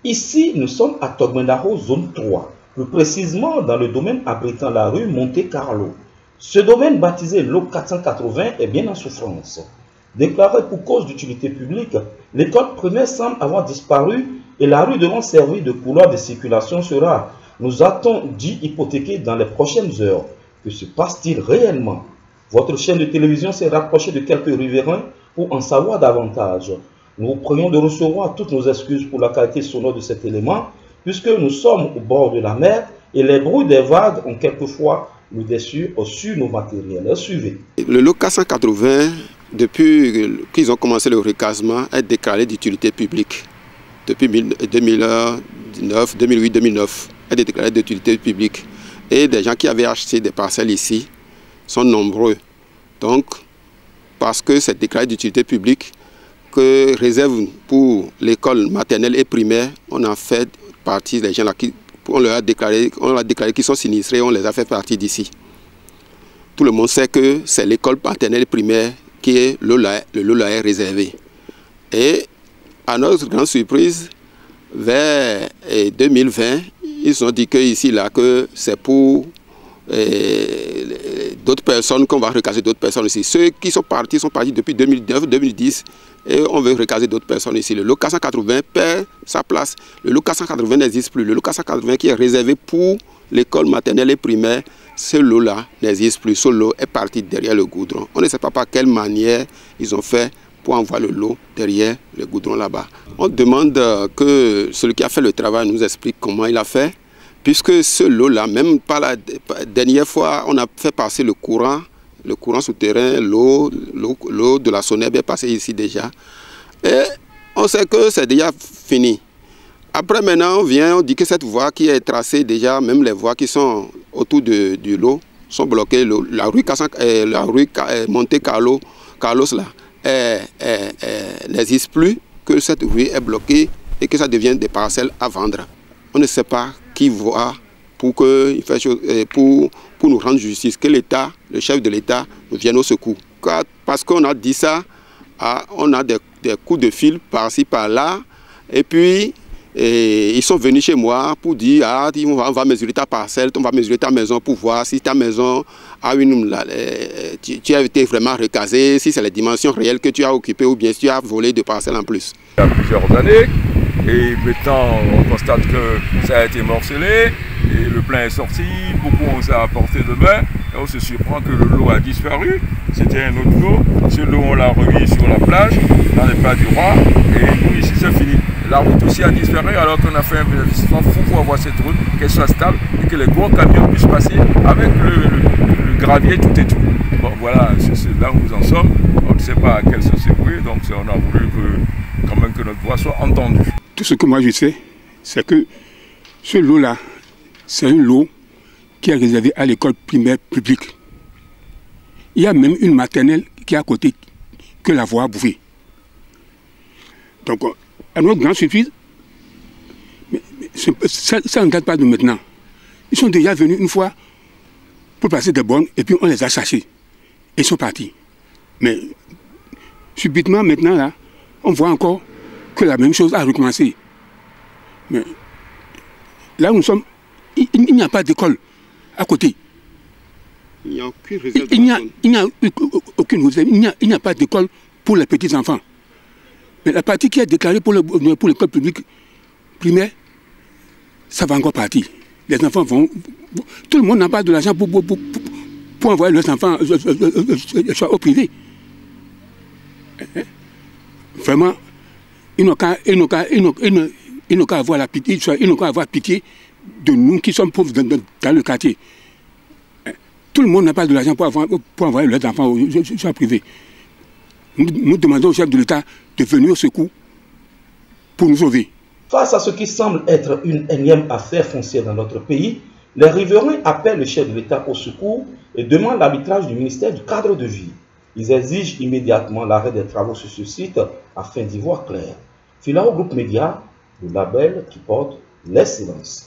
Ici, nous sommes à Togmendaro, zone 3, plus précisément dans le domaine abritant la rue Monte Carlo. Ce domaine baptisé Lot 480 est bien en souffrance. Déclaré pour cause d'utilité publique, l'école primaire semble avoir disparu et la rue devant servir de couloir de circulation sera, nous a-t-on dit, hypothéquée dans les prochaines heures. Que se passe-t-il réellement? Votre chaîne de télévision s'est rapprochée de quelques riverains pour en savoir davantage. Nous vous prions de recevoir toutes nos excuses pour la qualité sonore de cet élément, puisque nous sommes au bord de la mer et les bruits des vagues ont quelquefois nous déçu sur nos matériels. Suivez. Le lot 480, depuis qu'ils ont commencé le recasement, est déclaré d'utilité publique. Depuis 2009, 2008-2009, est déclaré d'utilité publique. Et des gens qui avaient acheté des parcelles ici sont nombreux. Donc, parce que c'est déclaré d'utilité publique, que réserve pour l'école maternelle et primaire, on a fait partie des gens là qui, on leur a déclaré qu'ils sont sinistrés, on les a fait partie d'ici. Tout le monde sait que c'est l'école maternelle et primaire qui est le lot est réservé. Et à notre grande surprise, vers 2020, ils ont dit que ici là que c'est pour d'autres personnes, qu'on va recaser d'autres personnes ici. Ceux qui sont partis depuis 2009-2010 et on veut recaser d'autres personnes ici. Le lot 480 perd sa place. Le lot 480 n'existe plus. Le lot 480 qui est réservé pour l'école maternelle et primaire, ce lot-là n'existe plus. Ce lot est parti derrière le goudron. On ne sait pas par quelle manière ils ont fait pour envoyer le lot derrière le goudron là-bas. On demande que celui qui a fait le travail nous explique comment il a fait. Puisque ce lot-là, même pas la dernière fois, on a fait passer le courant souterrain, l'eau de la Soneb est passée ici déjà. Et on sait que c'est déjà fini. Après maintenant, on dit que cette voie qui est tracée déjà, même les voies qui sont autour du lot, sont bloquées. La rue Monte Carlo, n'existe plus, que cette rue est bloquée et que ça devient des parcelles à vendre. On ne sait pas qui voit pour nous rendre justice, que l'État, le chef de l'État, nous vienne au secours. Parce qu'on a dit ça, on a des coups de fil par-ci, par-là, et puis ils sont venus chez moi pour dire on va mesurer ta parcelle, on va mesurer ta maison pour voir si ta maison tu as été vraiment recasé, si c'est les dimensions réelles que tu as occupées ou bien si tu as volé de parcelles en plus. Il y a plusieurs années. Et maintenant, on constate que ça a été morcelé, et le plein est sorti, beaucoup ont ça à portée de main, et on se surprend que le lot a disparu. C'était un autre lot. Ce lot, on l'a remis sur la plage, dans les pas du roi, et nous, ici, c'est fini. La route aussi a disparu, alors qu'on a fait un investissement fou pour avoir cette route, qu'elle soit stable, et que les gros camions puissent passer avec le gravier, tout et tout. Bon, voilà, c'est là où nous en sommes. On ne sait pas à quel sens c'est voué, donc on a voulu quand même que notre voix soit entendue. Tout ce que moi je sais, c'est que ce lot-là, c'est un lot qui est réservé à l'école primaire publique. Il y a même une maternelle qui est à côté, que la voie a bouffée. Donc, à notre grande surprise, ça ne date pas de maintenant. Ils sont déjà venus une fois pour passer des bornes et puis on les a chassés. Et ils sont partis. Mais subitement, maintenant, là, on voit encore que la même chose a recommencé. Mais là où nous sommes, il n'y a pas d'école à côté. Il n'y a aucune réserve. Il n'y a aucune réserve. Il n'y a pas d'école pour les petits-enfants. Mais la partie qui est déclarée pour l'école publique primaire, ça va encore partir. Les enfants vont... Tout le monde n'a pas de l'argent pour envoyer leurs enfants au privé. Vraiment, ils n'ont qu'à avoir pitié de nous qui sommes pauvres dans le quartier. Tout le monde n'a pas de l'argent pour envoyer leurs enfants au privé. Nous demandons au chef de l'État de venir au secours pour nous sauver. Face à ce qui semble être une énième affaire foncière dans notre pays, les riverains appellent le chef de l'État au secours et demandent l'arbitrage du ministère du cadre de vie. Ils exigent immédiatement l'arrêt des travaux sur ce site afin d'y voir clair. Filao Groupe Média, le label qui porte l'excellence.